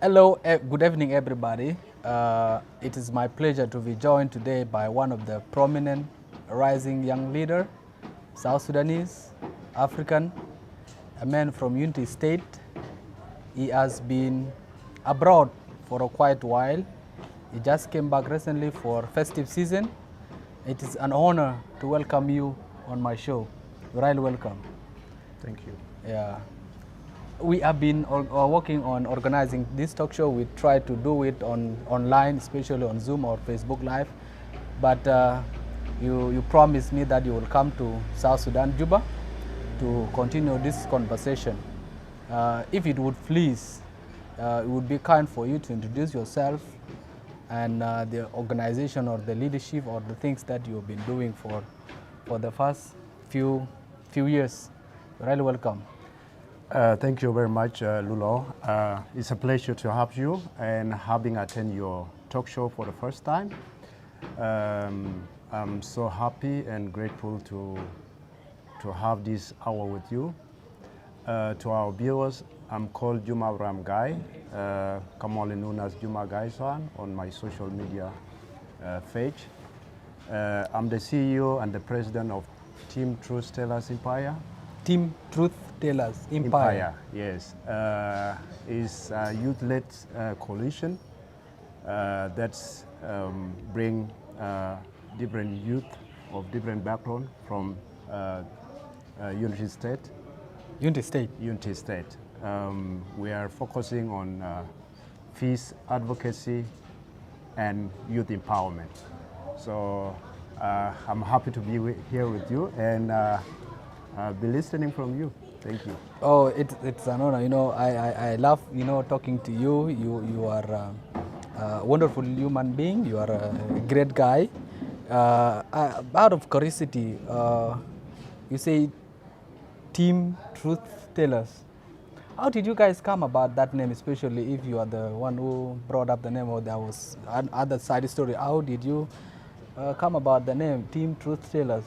Hello, good evening, everybody. It is my pleasure to be joined today by one of the prominent rising young leader, South Sudanese, African, a man from Unity State. He has been abroad for a quite while. He just came back recently for festive season. It is an honor to welcome you on my show. You're really welcome. Thank you. Yeah. We have been working on organizing this talk show. We try to do it online, especially on Zoom or Facebook Live. But you promised me that you will come to South Sudan, Juba, to continue this conversation. If it would please, it would be kind for you to introduce yourself and the organization or the leadership or the things that you've been doing for the first few years. You're really welcome. Thank you very much, Lulo. It's a pleasure to have you and having attended your talk show for the first time. I'm so happy and grateful to have this hour with you. To our viewers, I'm called Juma Ram Guy, commonly known as Juma Gaisan on my social media page. I'm the CEO and the president of Team Truth Tellers Empire. Team Truth Tellers Empire. Yes. Is a youth-led coalition that's bring different youth of different background from Unity State. Unity State. Unity State. We are focusing on peace advocacy and youth empowerment. So I'm happy to be here with you and I'll be listening from you. Thank you. Oh, it's an honor. You know, I love, talking to you. You are a wonderful human being. You are a great guy. Out of curiosity, you say Team Truth Tellers. How did you guys come about that name, especially if you are the one who brought up the name or there was another side story? How did you come about the name Team Truth Tellers?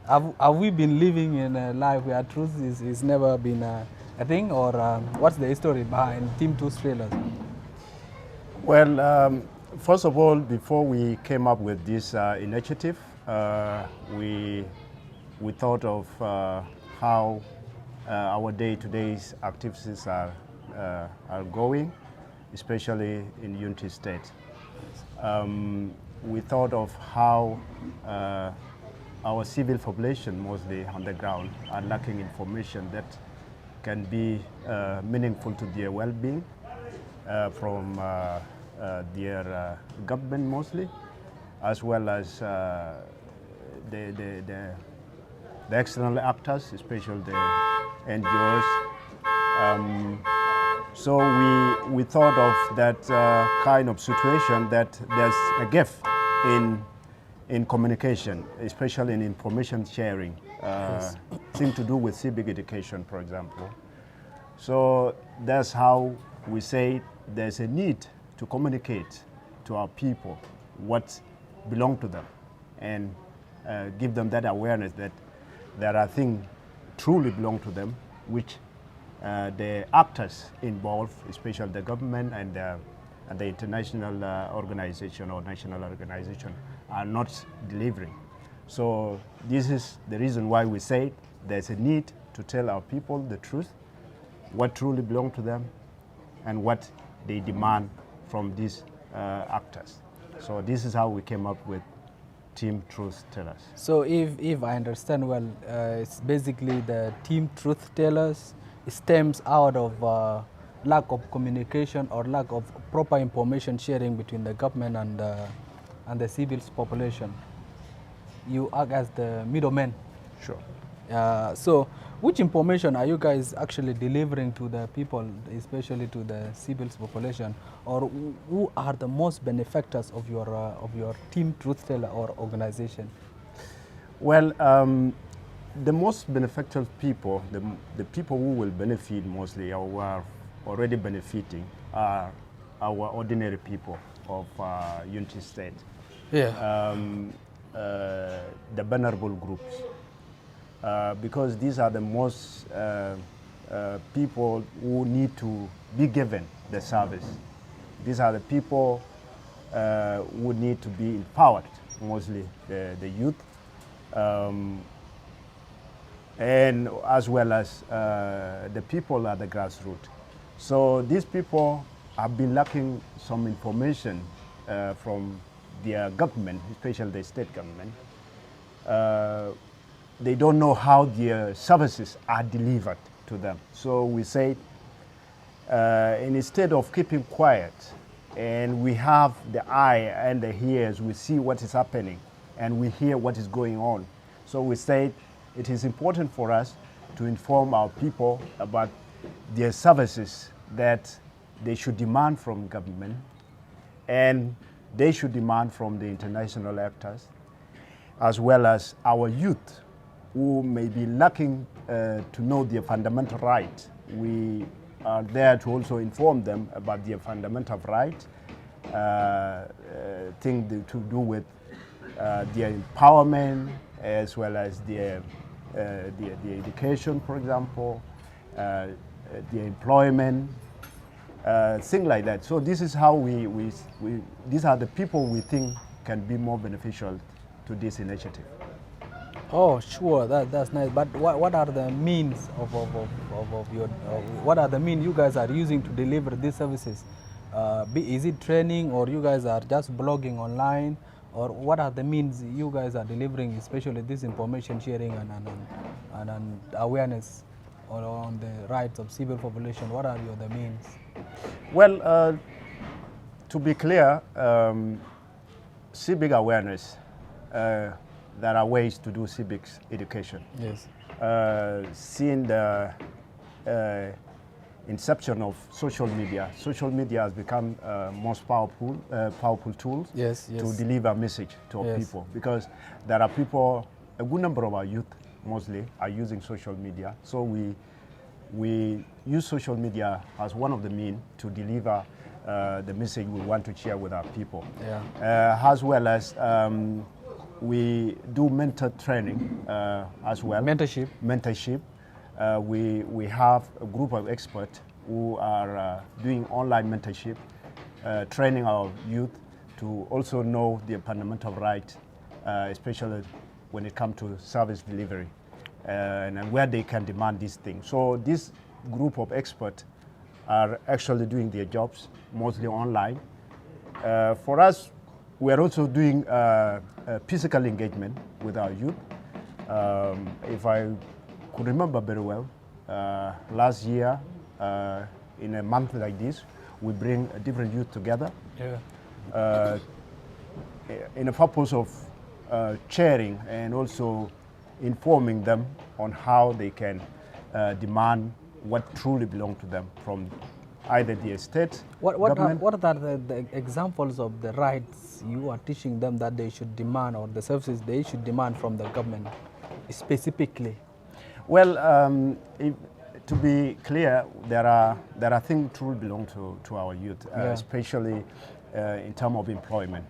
Have we been living in a life where truth is never been a thing, or what's the history behind Team Truth Tellers? Well, first of all, before we came up with this initiative, we thought of how our day-to-day activities are going, especially in Unity State. We thought of how our civil population, mostly on the ground, are lacking information that can be meaningful to their well-being from their government mostly, as well as the external actors, especially the NGOs. So we thought of that kind of situation, that there's a gap in communication, especially in information sharing, Yes. things to do with civic education, for example. So that's how we say there's a need to communicate to our people what belongs to them and give them that awareness that there are things truly belong to them, which the actors involved, especially the government and the international organization or national organization, are not delivering. So this is the reason why we say there's a need to tell our people the truth, what truly belongs to them, and what they demand from these actors. So this is how we came up with Team Truth Tellers. So if I understand well, it's basically the Team Truth Tellers stems out of lack of communication or lack of proper information sharing between the government and the civil population. You act as the middleman. Sure. So which information are you guys actually delivering to the people, especially to the civil population, or who are the most benefactors of your Team Truth Teller or organization? Well, the most benefactor people, the people who will benefit mostly or who are already benefiting are our ordinary people of Unity State. Yeah. The vulnerable groups. Because these are the most people who need to be given the service. These are the people who need to be empowered, mostly the youth, and as well as the people at the grassroots. So these people have been lacking some information from their government, especially the state government. They don't know how their services are delivered to them. So we say, instead of keeping quiet, and we have the eye and the ears, we see what is happening, and we hear what is going on. So we say it is important for us to inform our people about their services that they should demand from government, and they should demand from the international actors, as well as our youth who may be lacking to know their fundamental right. We are there to also inform them about their fundamental right, things to do with their empowerment, as well as their education, for example, their employment, things like that. So this is how these are the people we think can be more beneficial to this initiative. Oh, sure, that's nice. But what are the means of your, what are the means you guys are using to deliver these services? Is it training, or you guys are just blogging online, or what are the means you guys are delivering, especially this information sharing and awareness on the rights of civil population? What are the means? Well, to be clear, civic awareness. There are ways to do civics education. Yes. Seeing the inception of social media has become most powerful tools to deliver message to our people, because there are people, a good number of our youth mostly are using social media. So we use social media as one of the means to deliver the message we want to share with our people. Yeah. As well as we do mentor training as well. Mentorship. We have a group of experts who are doing online mentorship, training our youth to also know their fundamental right, especially when it comes to service delivery, and where they can demand these things. So this group of experts are actually doing their jobs mostly online. For us, we are also doing physical engagement with our youth. If I could remember very well, last year, in a month like this, we bring a different youth together in a purpose of sharing and also informing them on how they can demand what truly belongs to them from either the state government. What are the examples of the rights you are teaching them that they should demand, or the services they should demand from the government specifically? Well, to be clear, there are things truly belong to our youth, especially in terms of employment.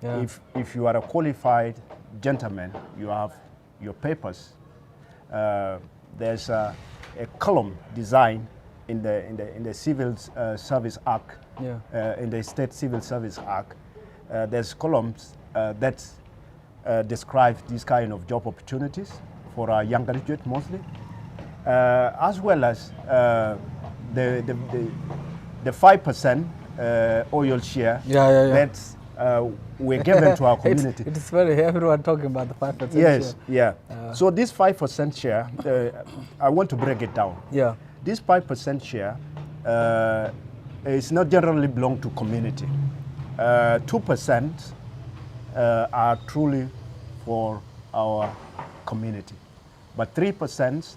Yeah. If you are a qualified gentleman, you have your papers. There's a column designed in the Civil Service Act, in the State Civil Service Act. There's columns that describe these kind of job opportunities for our young graduates mostly, as well as the 5% oil share that we're given to our community. It's very, everyone talking about the 5% yes, share. So this 5% share, I want to break it down. Yeah. This 5% share is not generally belong to community. 2% are truly for our community, but 3%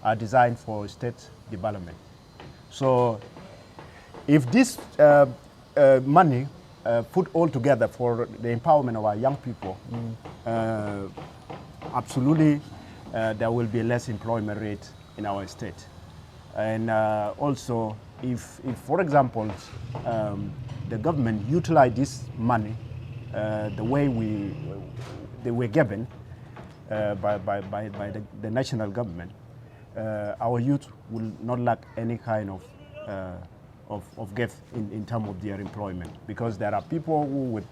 are designed for state development. So if this money put all together for the empowerment of our young people, absolutely there will be less employment rate in our state. And also, if for example, the government utilize this money the way they were given by the national government, our youth will not lack any kind of gift in terms of their employment, because there are people who would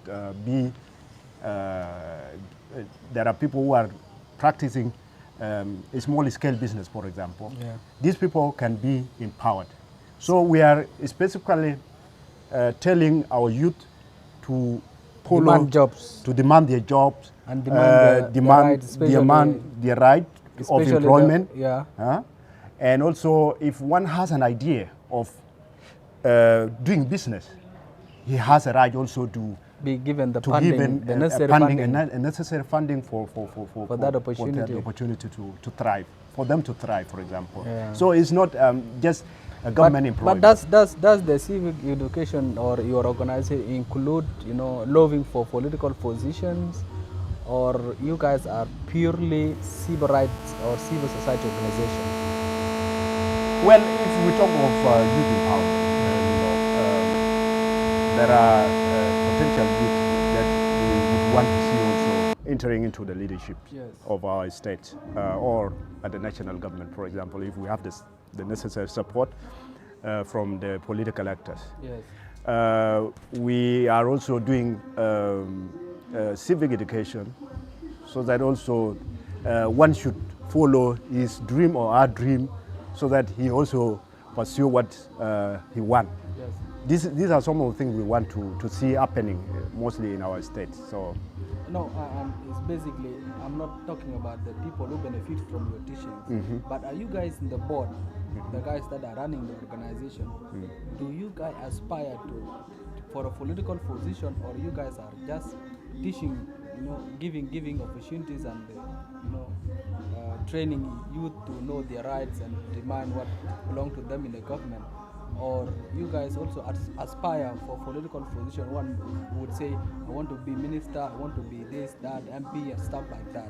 there are people who are practicing a small scale business, for example. Yeah. These people can be empowered. So we are specifically telling our youth to follow, Demand jobs. to demand their jobs, And demand their rights, especially- demand their right of especially employment. yeah. And also, if one has an idea of doing business, he has a right also to Be given the to funding, give the a necessary funding, funding. a necessary funding for that opportunity. to thrive, for them to thrive, for example. Yeah. So it's not just a government employment. But does the civic education or your organization include, you know, lobbying for political positions, or you guys are purely civil rights or civil society organization? Well, if we talk of youth empowerment, there are potential youth that we would want to see also entering into the leadership Yes. of our state or at the national government, for example, if we have the necessary support from the political actors. Yes. We are also doing civic education, so that also one should follow his dream or our dream, so that he also pursue what he wants. Yes. These are some of the things we want to see happening mostly in our state. So, No, it's basically, I'm not talking about the people who benefit from your teachings, but are you guys in the board, the guys that are running the organization, do you guys aspire for a political position, or you guys are just teaching, you know, giving opportunities and, you know, training youth to know their rights and demand what belongs to them in the government? Or you guys also aspire for political position? One would say, I want to be minister, I want to be this, that, MP, and stuff like that.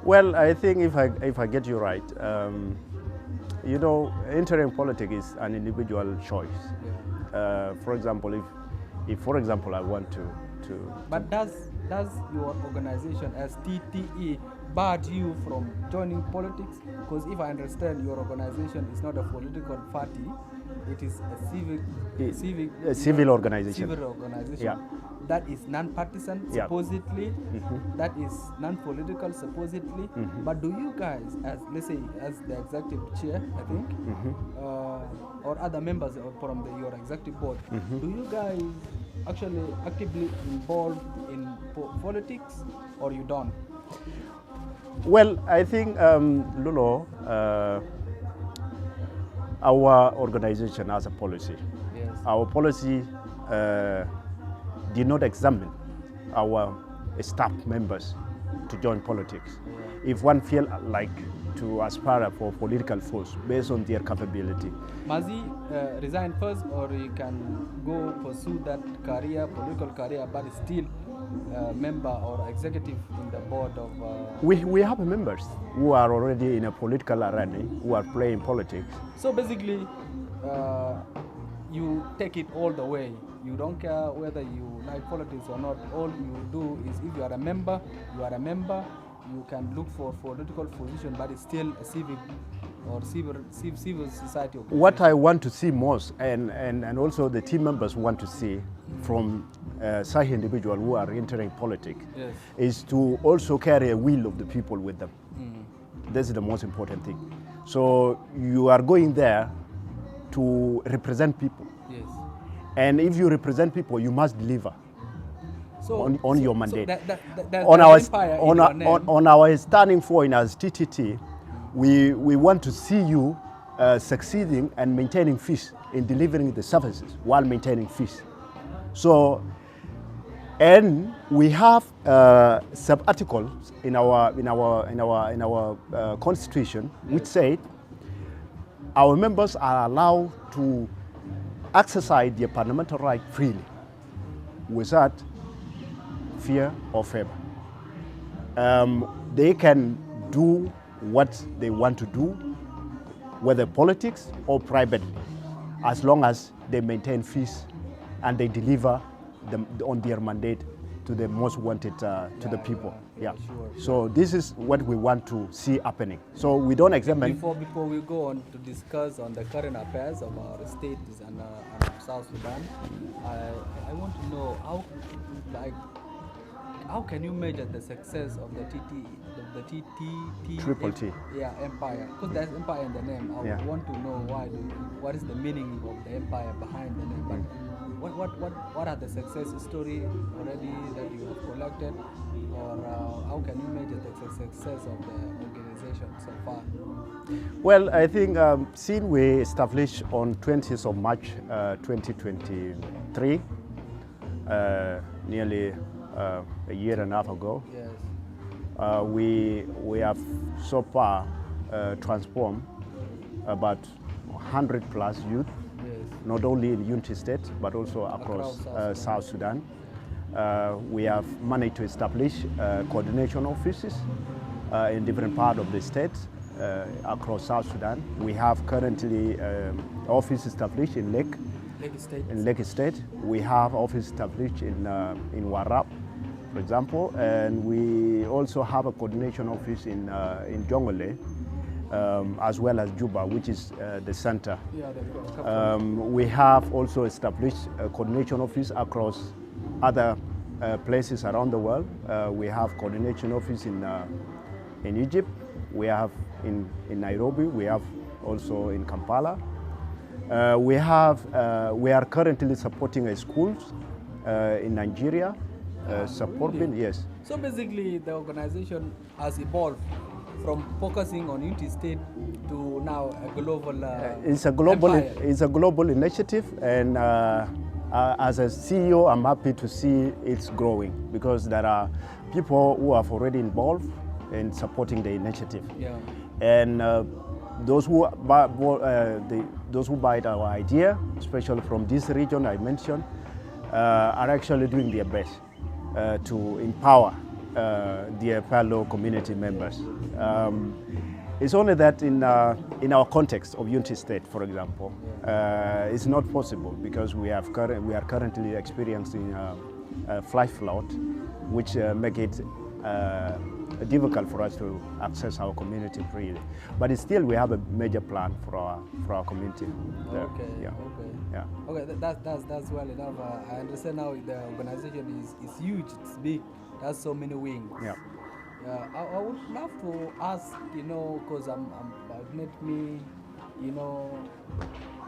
well, I think if I get you right, you know, entering politics is an individual choice. Yeah. For example, if for example I want to But does your organization as TTE barred you from joining politics? Because if I understand, your organization is not a political party; it is a civil organization. Civil organization. Yeah. That is non-partisan, Yeah. supposedly. That is non-political, supposedly. But do you guys, as let's say, as the executive chair, I think, or other members from your executive board, do you guys actually actively involved in politics, or you don't? Well, I think, Lulo, our organization has a policy. Yes. Our policy did not examine our staff members to join politics. Yeah. If one feel like to aspire for political force based on their capability. Must he resign first, or he can go pursue that career, political career, but still member or executive in the board of... We have members who are already in a political arena, who are playing politics. So basically, you take it all the way. You don't care whether you like politics or not. All you do is, if you are a member, you are a member. You can look for political position, but it's still a civic or civil society organization. What I want to see most, and also the team members want to see from such individuals who are entering politics, Yes. is to also carry a will of the people with them. This is the most important thing. So you are going there to represent people. Yes. And if you represent people, you must deliver. So, on your mandate. So on our standing point as TTT, we want to see you succeeding and maintaining peace in delivering the services while maintaining peace. So, and we have sub-articles in our constitution which say our members are allowed to exercise their parliamentary right freely without fear or favor. They can do what they want to do, whether politics or privately, as long as they maintain peace and they deliver on their mandate to the most wanted to the people. yeah, sure. So this is what we want to see happening. So we don't examine. Before we go on to discuss on the current affairs of our state and South Sudan, I want to know how can you measure the success of the TTT Triple T. Yeah, empire. Because there's empire in the name. I want to know what is the meaning of the empire behind the name. But what are the success story already that you have collected, or how can you measure the success of the organization so far? Well, I think since we established on 20th of March 2023, nearly a year and a half ago, Yes. We have so far transformed about 100 plus youth, Yes. not only in Unity State but also across South Sudan. We have managed to establish coordination offices in different parts of the state across South Sudan. We have currently office established in Lake State. In Lake State. We have office established in Warrap, for example, and we also have a coordination office in Jongole, as well as Juma, which is the center. Yeah, we have also established a coordination office across other places around the world. We have coordination office in Egypt. We have in Nairobi. We have also in Kampala. We are currently supporting a schools in Nigeria. Supporting, really? yes. So basically, the organization has evolved from focusing on Unity State to now a global. It's a global. empire. It's a global initiative, and as a CEO, I'm happy to see it's growing because there are people who are already involved in supporting the initiative. Yeah. And those who buy our idea, especially from this region I mentioned, are actually doing their best to empower their fellow community members. It's only that in our context of Unity State, for example, it's not possible because we are currently experiencing a flash flood, which make it difficult for us to access our community freely. But still, we have a major plan for our community. Okay. Yeah. Okay. Yeah. Okay. That's well enough. I understand now the organization is huge. It's big. It has so many wings. Yeah. I would love to ask, because I've made me,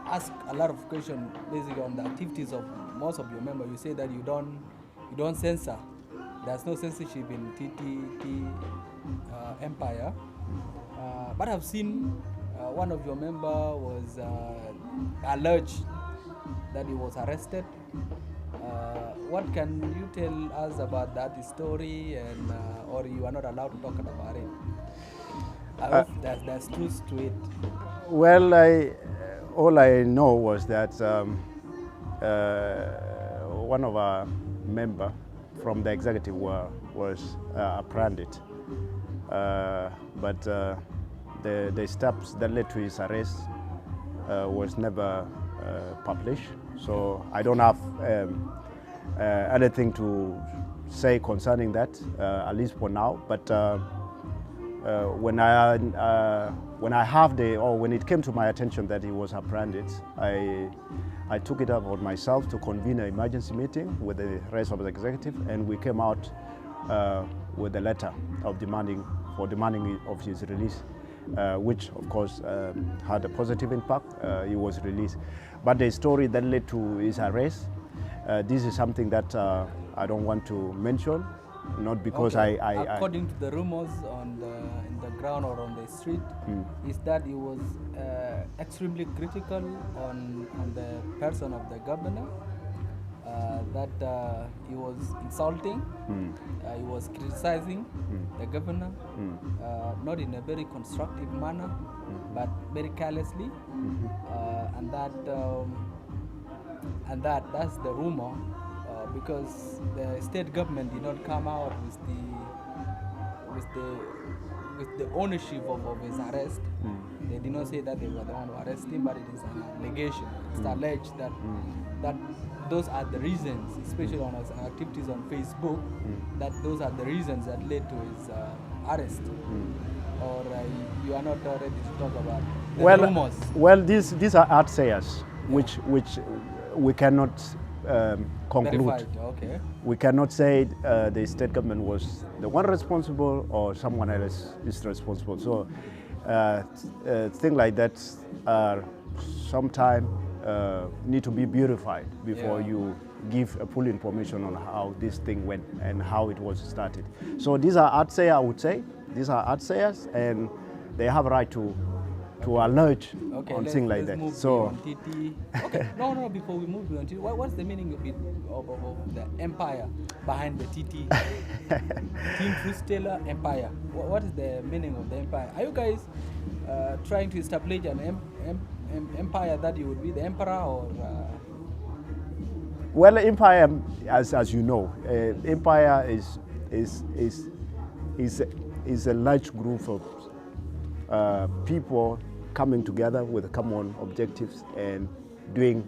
ask a lot of questions basically on the activities of most of your members. You say that you don't censor. There's no censorship in TTT Empire. But I've seen one of your members was alleged that he was arrested. What can you tell us about that story, and or you are not allowed to talk about it? I hope there's truth to it. Well, all I know was that one of our members from the executive was apprehended, but the steps that led to his arrest was never published. So I don't have anything to say concerning that, at least for now. But when it came to my attention that he was apprehended, I took it up on myself to convene an emergency meeting with the rest of the executive, and we came out with a letter of demanding of his release, which of course had a positive impact. He was released, but the story that led to his arrest, this is something that I don't want to mention, not because Okay. I According to the rumors in the ground or on the street, is that he was extremely critical on the person of the governor, that he was insulting, he was criticizing the governor, not in a very constructive manner, but very carelessly, and that's the rumor, because the state government did not come out with with the ownership of his arrest. They did not say that they were the one who arrested him, but it is an allegation. It's alleged that that those are the reasons, especially on his activities on Facebook, that those are the reasons that led to his arrest. Or you are not ready to talk about the rumors? Well, these are art sayers, which we cannot conclude. Verified, okay. We cannot say the state government was the one responsible or someone else is responsible. So things like that are sometimes need to be verified before you give a full information on how this thing went and how it was started. So these are art sayers, I would say. These are art sayers, and they have a right to alert on things like that. So TT. Okay, no. Before we move beyond TT, what's the meaning of the empire behind the TT? Team Freesteller Empire. What is the meaning of the empire? Are you guys trying to establish an empire that you would be the emperor, or? Well, empire, as you know, empire is a large group of people coming together with common objectives and doing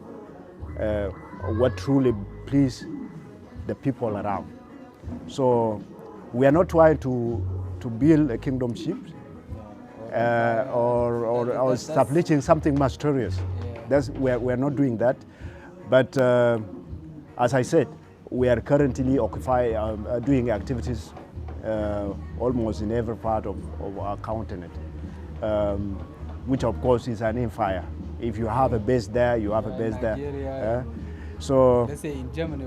what truly please the people around. So we are not trying to build a kingdomship or establishing something mysterious. We're not doing that. But as I said, we are currently doing activities almost in every part of our continent, which of course is an empire. If you have a base there, you have a base Nigeria, there. So let's say in Germany,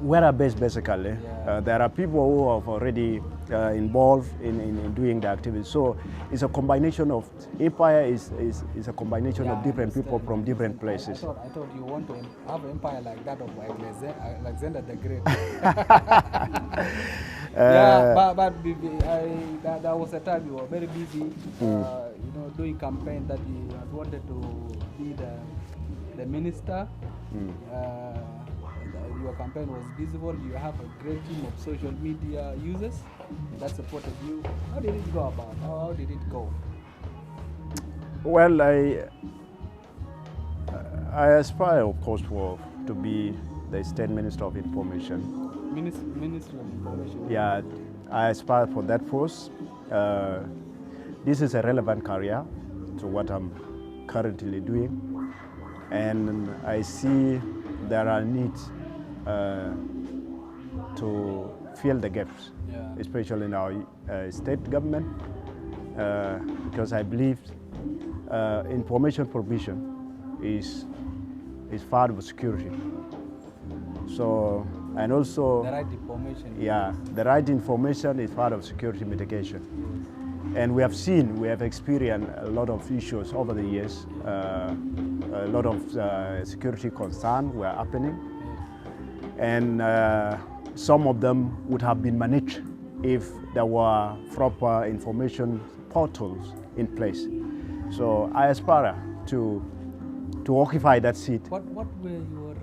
where are based basically. There are people who are already involved in doing the activities. So it's a combination of empire is a combination of different people from different places. I thought you want to have an empire like that of Alexander the Great. But there was a time you were very busy, doing campaign that you had wanted to be the minister. Your campaign was visible. You have a great team of social media users that supported you. How did it go about? How did it go? Well, I aspire, of course, to be the State Minister of Information. Minister of Information? Yeah, I aspire for that post. This is a relevant career to what I'm currently doing. And I see there are needs to fill the gaps, especially in our state government, because I believe information provision is part of security. So, and also the right information. Yeah, the right information is part of security mitigation. And we have experienced a lot of issues over the years. A lot of security concerns were happening. And some of them would have been managed if there were proper information portals in place. So I aspire to occupy that seat. What were your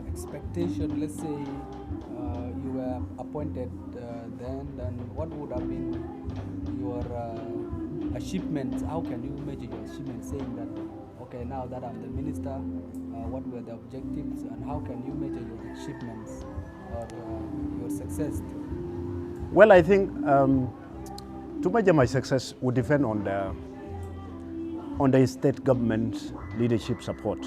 expectations? Let's say you were appointed then what would have been your achievements? How can you measure your achievements, saying that, okay, now that I'm the minister, what were the objectives, and how can you measure your achievements or your success? Well, I think to measure my success would depend on the state government leadership support.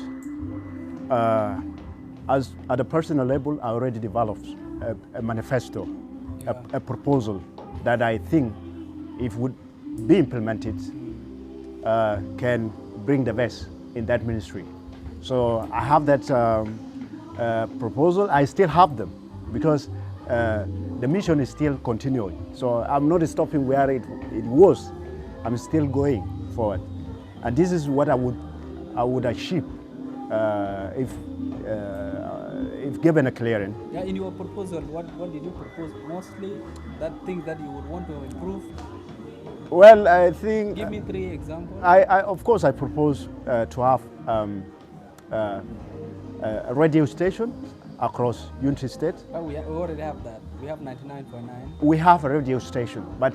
As at a personal level, I already developed a manifesto, a proposal that I think, if would be implemented, can bring the best in that ministry. So I have that proposal. I still have them because the mission is still continuing. So I'm not stopping where it was. I'm still going forward. And this is what I would achieve if given a clearance. Yeah, in your proposal, what did you propose? Mostly that things that you would want to improve? Well, I think... Give me 3 examples. Of course, I propose to have a radio station across Unity State. But we already have that. We have 99.9. We have a radio station, but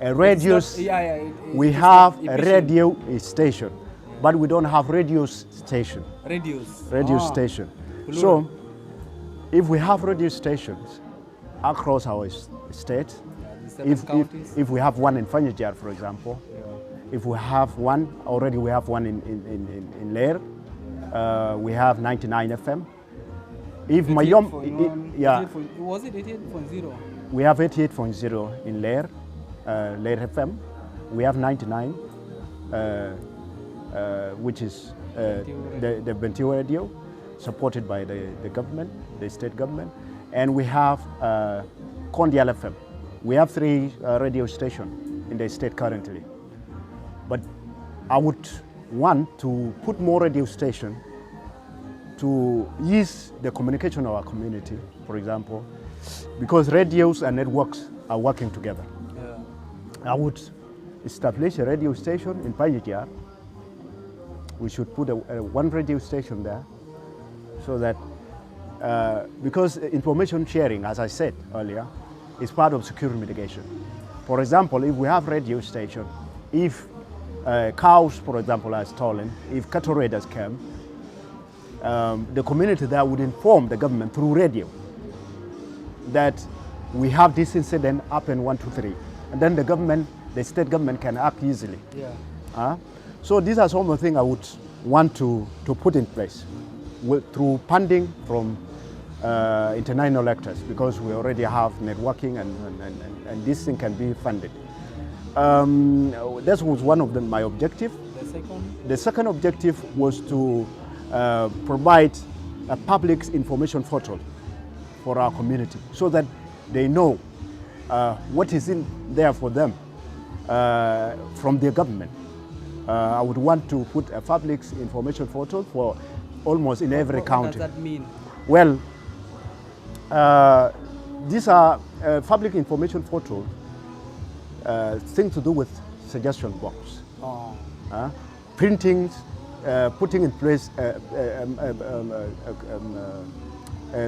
a radio. It's not- We it's have not a efficient. radio station, but we don't have radio station. Radios. Radio Ah, station. plural. So, if we have radio stations across our state, the 7 counties. if we have one in Fanyajar, for example, if we have one, already we have one in Lair, we have 99 FM. If Mayom, 88.1, was it 88.0? we have 88.0 in Lair, Lair FM. We have 99, which is the Bentiu radio, supported by the government, the state government. And we have Kondial FM. We have 3 radio stations in the state currently. But I would want to put more radio stations to ease the communication of our community, for example, because radios and networks are working together. I would establish a radio station in Payijar. We should put one radio station there so that, because information sharing, as I said earlier, is part of security mitigation. For example, if we have radio station, if cows, for example, are stolen, if cattle raiders come, the community there would inform the government through radio that we have this incident up in 1, 2, 3. And then the government, the state government can act easily. So these are some of the things I would want to put in place through funding from international actors, because we already have networking and this thing can be funded. That was one of my objective. The second objective was to provide a public information portal for our community so that they know what is in there for them from their government. I would want to put a public information portal for almost in every county. What does that mean? Well, these are public information portal, things to do with suggestion box, printings, putting in place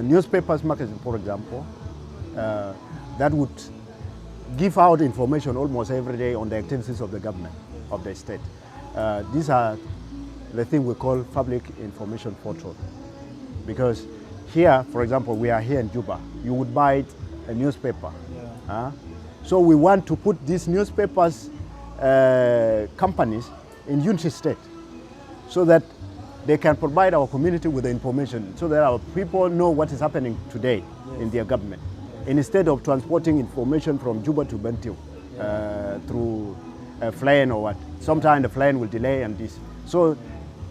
newspapers, magazine, for example, that would give out information almost every day on the activities of the government, of the state. These are the thing we call public information portal. Because here, for example, we are here in Juba, you would buy a newspaper. So we want to put these newspapers companies in Unity State so that they can provide our community with the information so that our people know what is happening today in their government. Instead of transporting information from Juba to Bentiu through a plane or what. Sometimes the plane will delay and this. So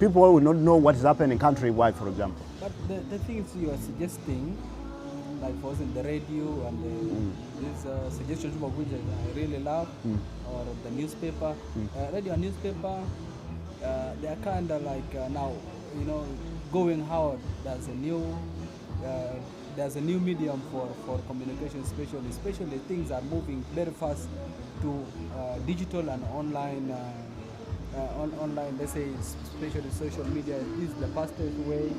people will not know what is happening countrywide, for example. But the things you are suggesting, like for instance the radio and this suggestions which I really love, or the newspaper, radio and newspaper, they are kind of like now, you know, going out. There's a new medium for communication, especially things are moving very fast to digital and online. Online, let's say, especially social media is the fastest way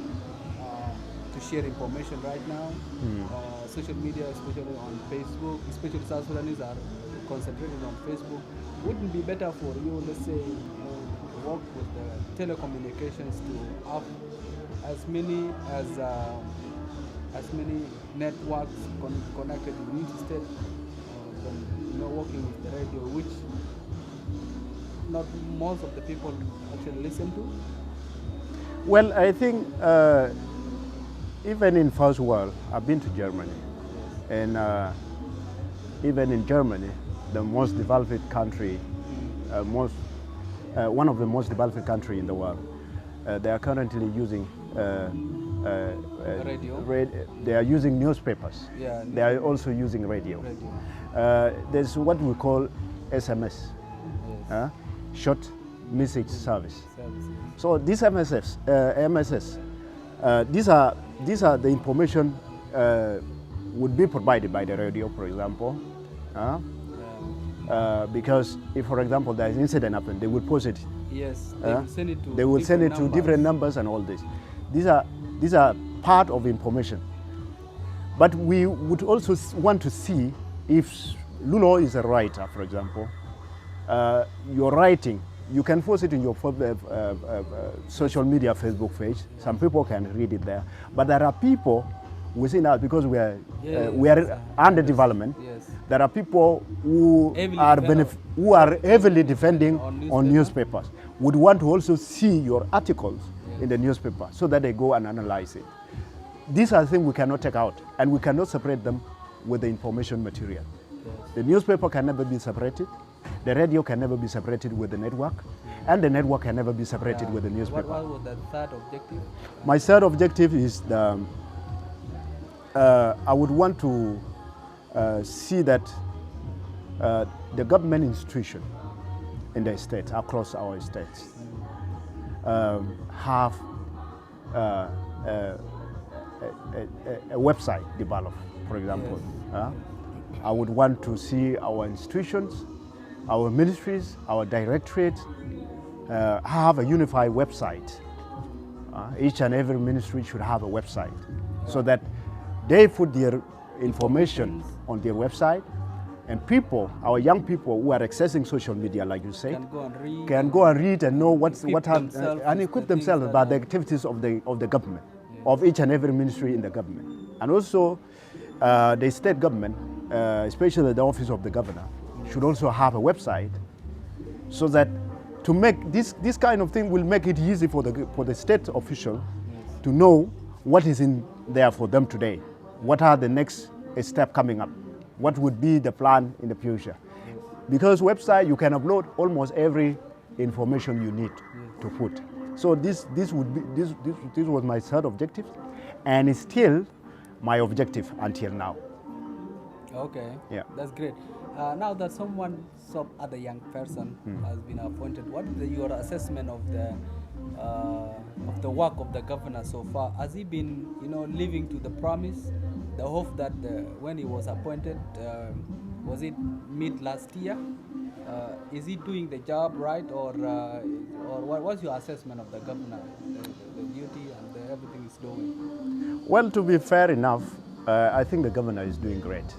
to share information right now. Social media, especially on Facebook, especially South Sudanese are concentrated on Facebook. Wouldn't be better for you, let's say, work with the telecommunications to have as many networks connected in each state, than working with the radio, which not most of the people actually listen to? Well, I think even in first world, I've been to Germany, and even in Germany, the most developed country, one of the most developed country in the world, they are currently using radio. They are using newspapers. Yeah, they are also using radio. There's what we call SMS. Yes. Short message service. So these MSS, these are the information would be provided by the radio, for example. Because if, for example, there is an incident happened, they will post it. Yes, they will send it to. They will send it to different numbers and all this. These are part of information. But we would also want to see if Lulo is a writer, for example. Your writing, you can post it in your social media Facebook page. Some people can read it there. But there are people within us, because we are under development. Yes. There are people who are heavily defending on newspapers, would want to also see your articles in the newspaper so that they go and analyze it. These are things we cannot take out, and we cannot separate them with the information material. Yes. The newspaper can never be separated, the radio can never be separated with the network, and the network can never be separated with the newspaper. What was the third objective? My third objective is I would want to see that the government institution in the states, across our states, have a website developed, for example. Yes. I would want to see our institutions, our ministries, our directorates have a unified website. Each and every ministry should have a website, so that they put their information on their website, and people, our young people who are accessing social media, like you say, can go and read and know and equip themselves about the activities of the government, of each and every ministry in the government. And also the state government, especially the office of the governor, should also have a website, so that to make this kind of thing will make it easy for the state official to know what is in there for them today. What are the next step coming up? What would be the plan in the future? Because website, you can upload almost every information you need to put. So this was my third objective, and it's still my objective until now. Okay. Yeah. That's great. Now that some other young person has been appointed, what is your assessment of the work of the governor so far? Has he been, living to the promise, the hope that when he was appointed, was it mid last year? Is he doing the job right, or what was your assessment of the governor, the duty and everything he's doing? Well, to be fair enough, I think the governor is doing great.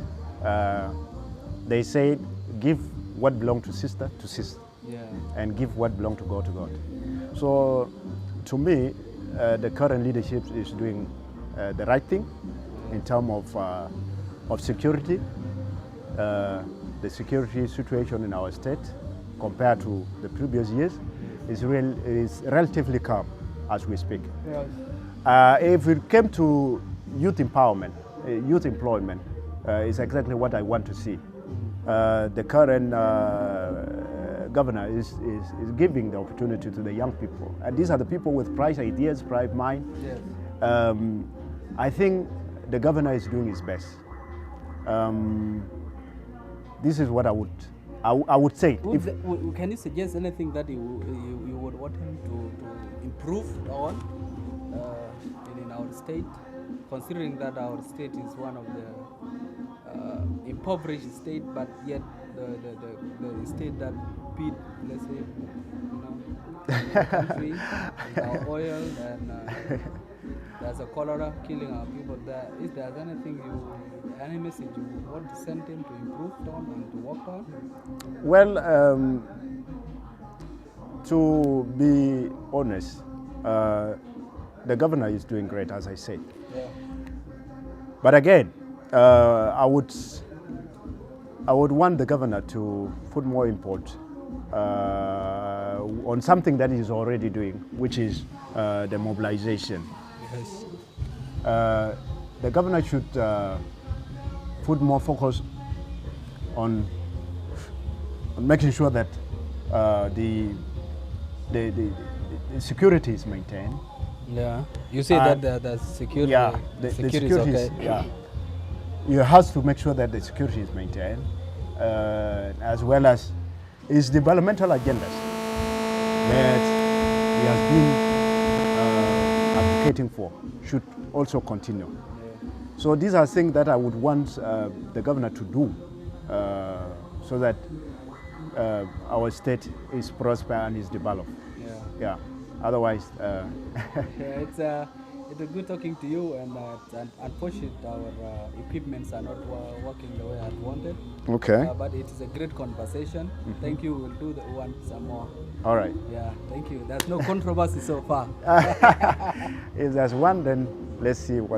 They say, give what belongs to sister, and give what belongs to God, to God. So, to me, the current leadership is doing the right thing in terms of security. The security situation in our state, compared to the previous years, is relatively calm as we speak. Yes. If it came to youth empowerment, youth employment, is exactly what I want to see. The current governor is giving the opportunity to the young people, and these are the people with bright ideas, bright mind. Yes. I think the governor is doing his best. This is what I would say. Can you suggest anything that you would want him to improve on in our state, considering that our state is one of the impoverished state, but yet the state that beat, let's say, the country with our oil, and there's a cholera killing our people there. Is there any message you want to send him to improve on and to work on? Well, to be honest, the governor is doing great, as I said. Yeah. But again, I would want the governor to put more import on something that he's already doing, which is the mobilization. Yes. The governor should put more focus on making sure that the security is maintained. Yeah, you say that the security. Yeah, the security is okay. Yeah, you have to make sure that the security is maintained, as well as his developmental agendas that he has been advocating for should also continue. Yeah. So these are things that I would want the governor to do, so that our state is prosper and is developed. Yeah. Yeah. Otherwise, It was good talking to you, and unfortunately our equipments are not working the way I wanted. Okay. But it is a great conversation. Thank you. We'll do the one some more. All right. Yeah, thank you. There's no controversy so far. If there's one, then let's see what